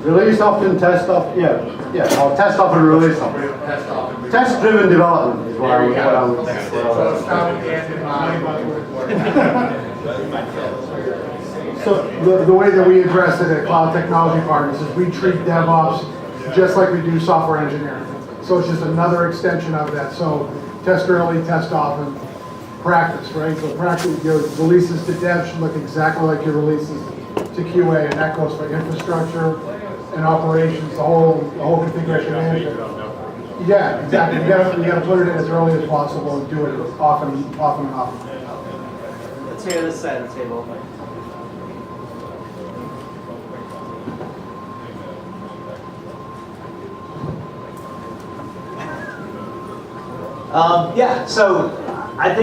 Release often, test often, yeah, or test often, release often. Test-driven development is what I would. So the way that we address it at Cloud Technology Partners is we treat DevOps just like we do software engineering. So it's just another extension of that. So test early, test often, practice, right? So practice, your releases to dev should look exactly like your releases to QA, and that goes for infrastructure and operations, the whole configuration management. Yeah, exactly. You gotta put it in as early as possible and do it often and often. Let's hear this side of the table. Yeah, so I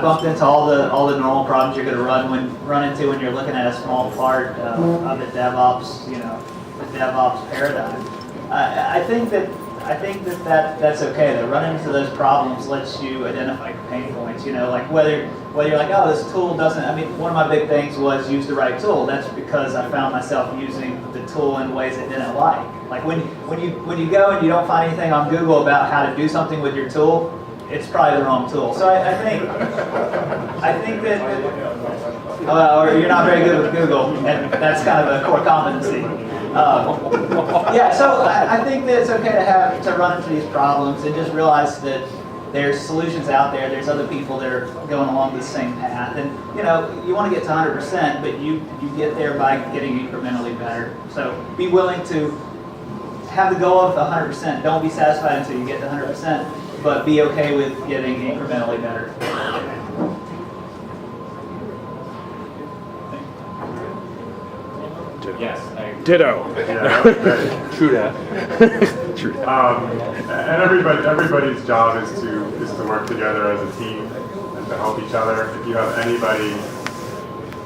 bumped into all the normal problems you're going to run into when you're looking at a small part of the DevOps, the DevOps paradigm. I think that's okay. That running into those problems lets you identify your pain points. Like whether you're like, oh, this tool doesn't. One of my big things was use the right tool. That's because I found myself using the tool in ways I didn't like. Like when you go and you don't find anything on Google about how to do something with your tool, it's probably the wrong tool. So I think that or you're not very good with Google, and that's kind of a core competency. Yeah, so I think that it's okay to run into these problems and just realize that there's solutions out there. There's other people that are going along the same path, and you want to get to 100%, but you get there by getting incrementally better. So be willing to have the goal of 100%. Don't be satisfied until you get to 100%, but be okay with getting incrementally better. Yes. Ditto. Yeah, True that. True that. and everybody's job is to work together as a team and to help each other. If you have anybody,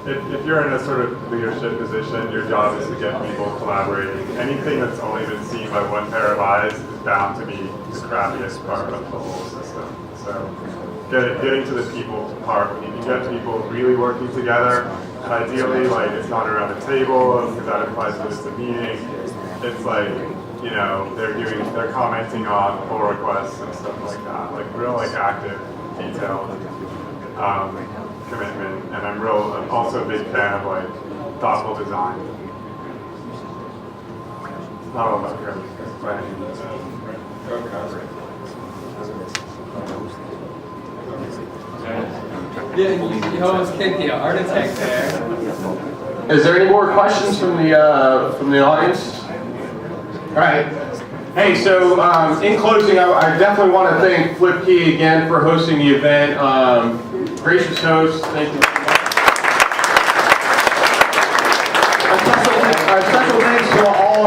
if you're in a sort of leadership position, your job is to get people collaborating. Anything that's only been seen by one pair of eyes is bound to be the crappiest part of the whole system. So getting to the people part, when you can get people really working together, ideally, like it's not around the table, because that implies that it's a meeting. It's like, they're commenting on pull requests and stuff like that, like real active, detailed commitment. And I'm also a big fan of thoughtful design. It's not all about credit, right? Yeah, you almost kicked the architect there. Is there any more questions from the audience? All right. Hey, so in closing, I definitely want to thank FlipKey again for hosting the event. Gracious host, thank you. A special thanks to all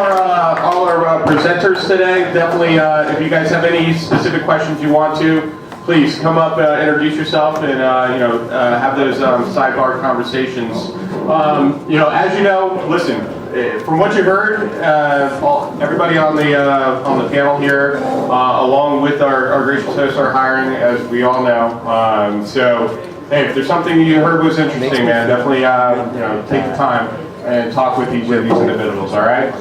our presenters today. Definitely, if you guys have any specific questions you want to, please come up, introduce yourself, and have those sidebar conversations. As you know, listen. From what you heard, everybody on the panel here, along with our gracious hosts, are hiring, as we all know. So, hey, if there's something you heard was interesting, man, definitely take the time and talk with these individuals. All right.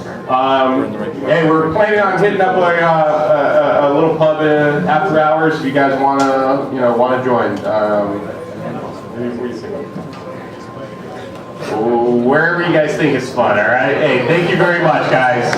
Hey, we're planning on hitting up a little pub after hours. If you guys want to join. Wherever you guys think is fun, all right? Hey, thank you very much, guys.